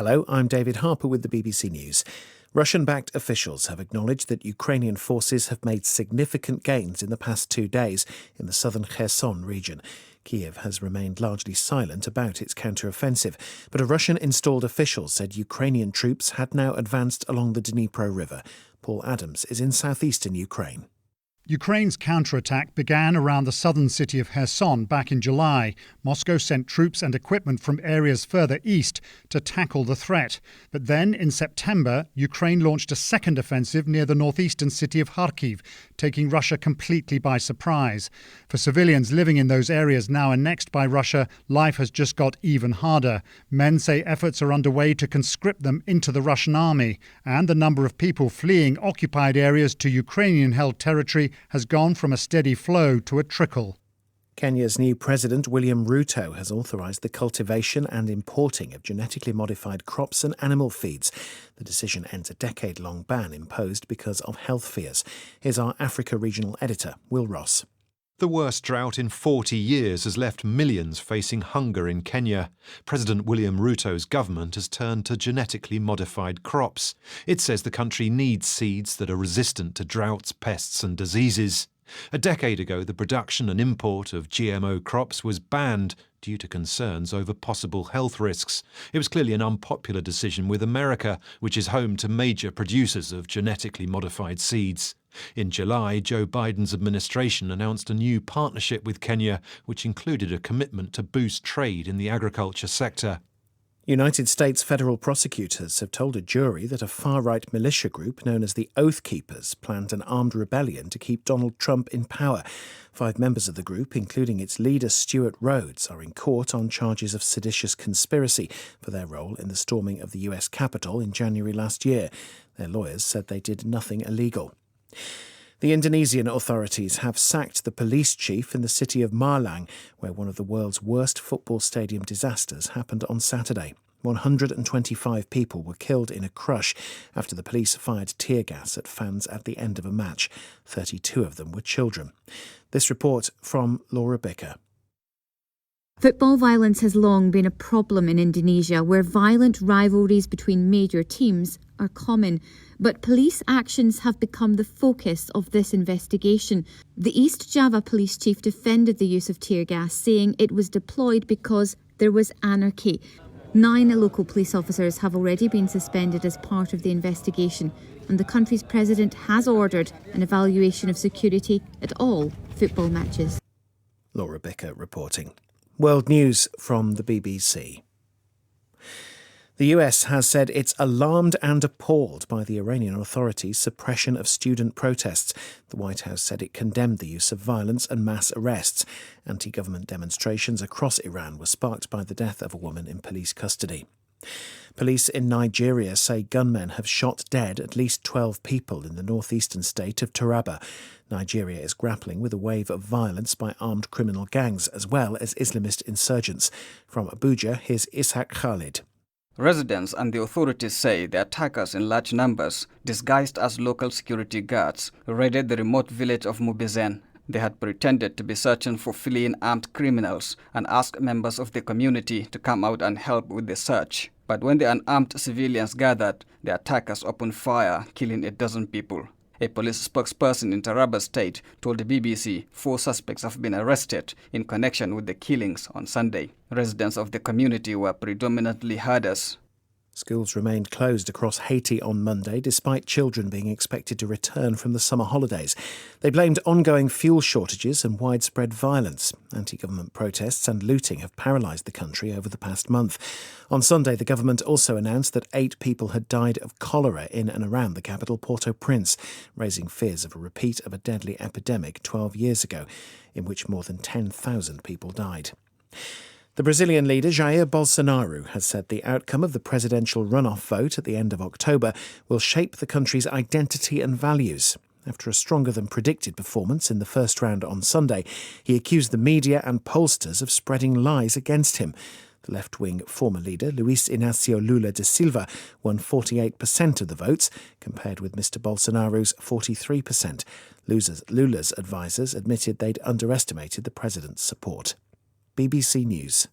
Hello, I'm David Harper with the BBC News. Russian-backed officials have acknowledged that Ukrainian forces have made significant gains in the past 2 days in the southern Kherson region. Kiev has remained largely silent about its counter-offensive, but a Russian-installed official said Ukrainian troops had now advanced along the Dnipro River. Paul Adams is in southeastern Ukraine. Ukraine's counterattack began around the southern city of Kherson back in July. Moscow sent troops and equipment from areas further east to tackle the threat. But then, in September, Ukraine launched a second offensive near the northeastern city of Kharkiv, taking Russia completely by surprise. For civilians living in those areas now annexed by Russia, life has just got even harder. Men say efforts are underway to conscript them into the Russian army, and the number of people fleeing occupied areas to Ukrainian-held territory has gone from a steady flow to a trickle. Kenya's new president, William Ruto, has authorised the cultivation and importing of genetically modified crops and animal feeds. The decision ends a decade-long ban imposed because of health fears. Here's our Africa regional editor, Will Ross. The worst drought in 40 years has left millions facing hunger in Kenya. President William Ruto's government has turned to genetically modified crops. It says the country needs seeds that are resistant to droughts, pests and diseases. A decade ago, the production and import of GMO crops was banned due to concerns over possible health risks. It was clearly an unpopular decision with America, which is home to major producers of genetically modified seeds. In July, Joe Biden's administration announced a new partnership with Kenya, which included a commitment to boost trade in the agriculture sector. United States federal prosecutors have told a jury that a far-right militia group known as the Oath Keepers planned an armed rebellion to keep Donald Trump in power. 5 members of the group, including its leader Stuart Rhodes, are in court on charges of seditious conspiracy for their role in the storming of the US Capitol in January last year. Their lawyers said they did nothing illegal. The Indonesian authorities have sacked the police chief in the city of Malang, where one of the world's worst football stadium disasters happened on Saturday. 125 people were killed in a crush after the police fired tear gas at fans at the end of a match. 32 of them were children. This report from Laura Bicker. Football violence has long been a problem in Indonesia, where violent rivalries between major teams are common. But police actions have become the focus of this investigation. The East Java police chief defended the use of tear gas, saying it was deployed because there was anarchy. 9 local police officers have already been suspended as part of the investigation, and the country's president has ordered an evaluation of security at all football matches. Laura Bicker reporting. World News from the BBC. The US has said it's alarmed and appalled by the Iranian authorities' suppression of student protests. The White House said it condemned the use of violence and mass arrests. Anti-government demonstrations across Iran were sparked by the death of a woman in police custody. Police in Nigeria say gunmen have shot dead at least 12 people in the northeastern state of Taraba. Nigeria is grappling with a wave of violence by armed criminal gangs as well as Islamist insurgents. From Abuja, here's Ishaq Khalid. Residents and the authorities say the attackers in large numbers, disguised as local security guards, raided the remote village of Mubizen. They had pretended to be searching for fleeing armed criminals and asked members of the community to come out and help with the search. But when the unarmed civilians gathered, the attackers opened fire, killing a dozen people. A police spokesperson in Taraba State told the BBC 4 suspects have been arrested in connection with the killings on Sunday. Residents of the community were predominantly herders. Schools remained closed across Haiti on Monday, despite children being expected to return from the summer holidays. They blamed ongoing fuel shortages and widespread violence. Anti-government protests and looting have paralysed the country over the past month. On Sunday, the government also announced that 8 people had died of cholera in and around the capital, Port-au-Prince, raising fears of a repeat of a deadly epidemic 12 years ago, in which more than 10,000 people died. The Brazilian leader Jair Bolsonaro has said the outcome of the presidential runoff vote at the end of October will shape the country's identity and values. After a stronger-than-predicted performance in the first round on Sunday, he accused the media and pollsters of spreading lies against him. The left-wing former leader, Luiz Inácio Lula da Silva, won 48% of the votes, compared with Mr Bolsonaro's 43%. Lula's advisers admitted they'd underestimated the president's support. BBC News.